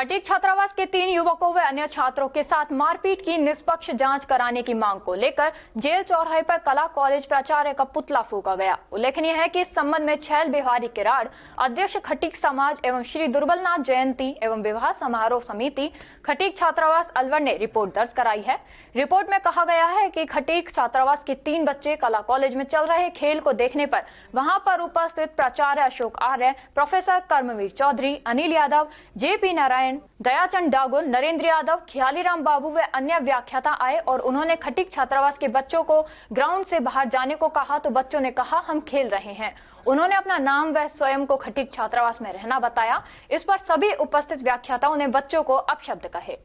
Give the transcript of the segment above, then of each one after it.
खटीक छात्रावास के 3 युवकों व अन्य छात्रों के साथ मारपीट की निष्पक्ष जांच कराने की मांग को लेकर जेल चौराहे पर कला कॉलेज प्राचार्य का पुतला फूंका गया। उल्लेखनीय है कि इस संबंध में छैल बिहारी किराड़, अध्यक्ष खटीक समाज एवं श्री दुर्बलनाथ जयंती एवं विवाह समारोह समिति खटीक छात्रावास अलवर ने रिपोर्ट दर्ज कराई है। रिपोर्ट में कहा गया है कि खटीक छात्रावास के 3 बच्चे कला कॉलेज में चल रहे खेल को देखने पर वहां पर उपस्थित प्राचार्य अशोक आर्य, प्रोफेसर कर्मवीर चौधरी, अनिल यादव, जेपी नारायण, दयाचंद डागुल, नरेंद्र यादव, खियालीराम बाबू व अन्य व्याख्याता आए और उन्होंने खटीक छात्रावास के बच्चों को ग्राउंड से बाहर जाने को कहा तो बच्चों ने कहा हम खेल रहे हैं। उन्होंने अपना नाम व स्वयं को खटीक छात्रावास में रहना बताया। इस पर सभी उपस्थित व्याख्याताओं ने बच्चों को अपशब्द कहे।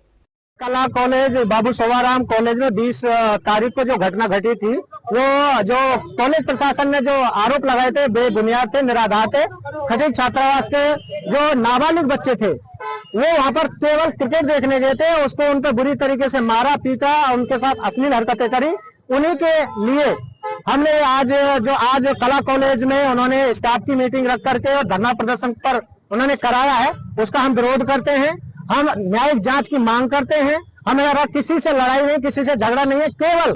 कला कॉलेज बाबू सोवाराम कॉलेज में 20 तारीख को जो घटना घटी थी, वो जो कॉलेज प्रशासन ने जो आरोप लगाए थे बेबुनियाद थे, निराधार थे। खटीक छात्रावास के जो नाबालिग बच्चे थे वो वहां पर केवल क्रिकेट देखने गए थे, उसको उन पर बुरी तरीके से मारा पीटा, उनके साथ अश्लील हरकतें करी। उन्हीं के लिए हमने आज कला कॉलेज में उन्होंने स्टाफ की मीटिंग रख करके और धरना प्रदर्शन पर उन्होंने कराया है, उसका हम विरोध करते हैं। हम न्यायिक जांच की मांग करते हैं। हमें किसी से लड़ाई नहीं, किसी से झगड़ा नहीं है, केवल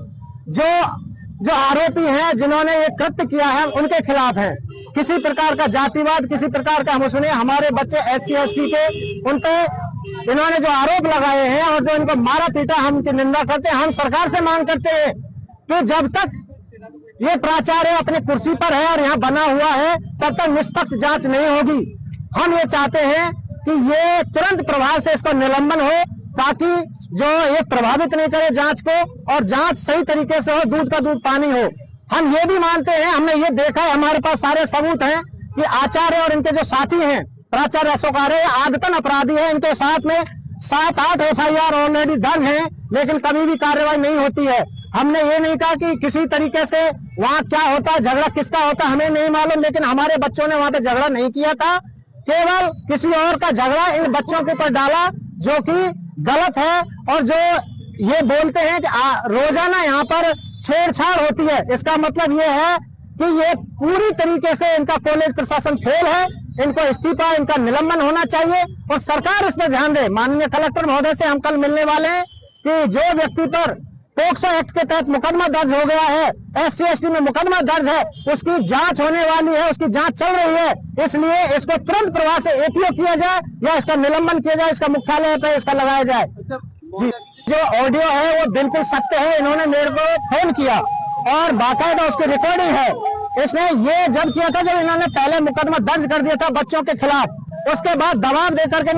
जो आरोपी हैं जिन्होंने ये कृत्य किया है उनके खिलाफ है। किसी प्रकार का जातिवाद, किसी प्रकार का हम सुने हमारे बच्चे SC ST के उन पे इन्होंने जो आरोप लगाए हैं और जो इनको मारा पीटा, हम उनकी निंदा करते हैं। हम सरकार से मांग करते हैं कि जब तक ये प्राचार्य अपनी कुर्सी पर है और यहाँ बना हुआ है तब तक निष्पक्ष जांच नहीं होगी। हम ये चाहते हैं कि ये तुरंत प्रभाव से इसका निलंबन हो, ताकि जो ये प्रभावित नहीं करे जांच को और जांच सही तरीके से हो, दूध का दूध पानी हो। हम ये भी मानते हैं, हमने ये देखा है, हमारे पास सारे सबूत हैं कि आचार्य और इनके जो साथी हैं प्राचार्य अशोक आर्य आदतन अपराधी हैं। इनके साथ में 7-8 FIR ऑलरेडी दर्ज हैं, लेकिन कभी भी कार्रवाई नहीं होती है। हमने ये नहीं कहा कि किसी तरीके से वहाँ क्या होता है, झगड़ा किसका होता है हमें नहीं मालूम, लेकिन हमारे बच्चों ने वहाँ पे झगड़ा नहीं किया था। केवल किसी और का झगड़ा इन बच्चों के ऊपर डाला, जो कि गलत है। और जो ये बोलते हैं कि रोजाना यहाँ पर छेड़छाड़ होती है, इसका मतलब ये है कि ये पूरी तरीके से इनका कॉलेज प्रशासन फेल है। इनको इस्तीफा, इनका निलंबन होना चाहिए और सरकार इस पर ध्यान दे। माननीय कलेक्टर महोदय से हम कल मिलने वाले हैं कि जो व्यक्ति पर पोक्सो एक्ट के तहत मुकदमा दर्ज हो गया है, SC ST में मुकदमा दर्ज है, उसकी जांच होने वाली है, उसकी जांच चल रही है। इसलिए इसको तुरंत प्रभाव से ATO किया जाए या इसका निलंबन किया जाए, इसका मुख्यालय पे इसका लगाया जाए। जी, जो ऑडियो है वो बिल्कुल सत्य है। इन्होंने मेरे को फोन किया और बाकायदा उसकी रिकॉर्डिंग है। इसने ये जब किया था, जब इन्होंने पहले मुकदमा दर्ज कर दिया था बच्चों के खिलाफ, उसके बाद दबाव देकर के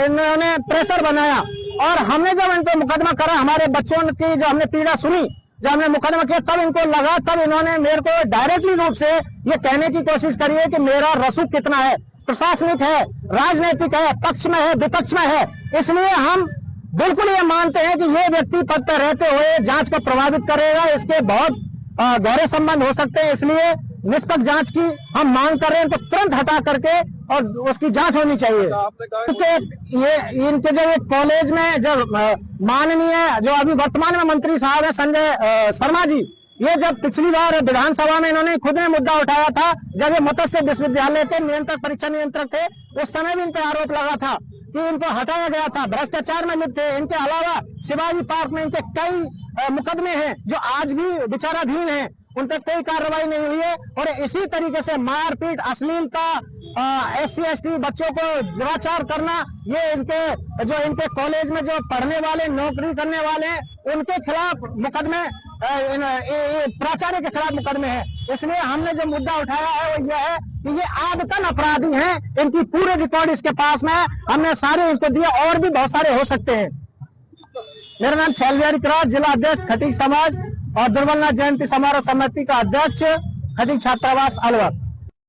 इन्होंने प्रेशर बनाया और हमने जब इन पर मुकदमा करा, हमारे बच्चों की जो हमने पीड़ा सुनी, जब हमने मुकदमा किया तब इनको लगा, तब इन्होंने मेरे को डायरेक्टली रूप से ये कहने की कोशिश करी है कि मेरा रसूख कितना है, प्रशासनिक है, राजनीतिक है, पक्ष में है, विपक्ष में है। इसलिए हम बिल्कुल ये मानते हैं कि ये व्यक्ति पद पर रहते हुए जांच को प्रभावित करेगा, इसके बहुत गहरे संबंध हो सकते हैं। इसलिए निष्पक्ष जांच की हम मांग कर रहे हैं, तो तुरंत हटा करके और उसकी जांच होनी चाहिए। क्योंकि ये इनके जो कॉलेज में जो माननीय जो अभी वर्तमान में मंत्री साहब है संजय शर्मा जी, ये जब पिछली बार विधानसभा में इन्होंने खुद ने मुद्दा उठाया था, जब ये मत्स्य विश्वविद्यालय के नियंत्रक, परीक्षा नियंत्रक थे, उस समय भी इन पर आरोप लगा था कि इनको हटाया गया था, भ्रष्टाचार में लिप्त थे। इनके अलावा शिवाजी पार्क में इनके कई मुकदमे हैं जो आज भी विचाराधीन हैं, उन पर कोई कार्रवाई नहीं हुई है। और इसी तरीके से मारपीट, अश्लीलता, SC ST बच्चों को दुराचार करना, ये इनके कॉलेज में जो पढ़ने वाले, नौकरी करने वाले हैं, उनके खिलाफ मुकदमे, प्राचार्य के खिलाफ मुकदमे हैं। इसलिए हमने जो मुद्दा उठाया है वो यह है कि ये आदतन अपराधी हैं। इनकी पूरे रिकॉर्ड इसके पास में है, हमने सारे इसको दिए, और भी बहुत सारे हो सकते हैं। मेरा नाम छैल बिहारी किराड़, जिला अध्यक्ष खटीक समाज और दुर्बलनाथ जयंती समारोह समिति का अध्यक्ष खटीक छात्रावास अलवर।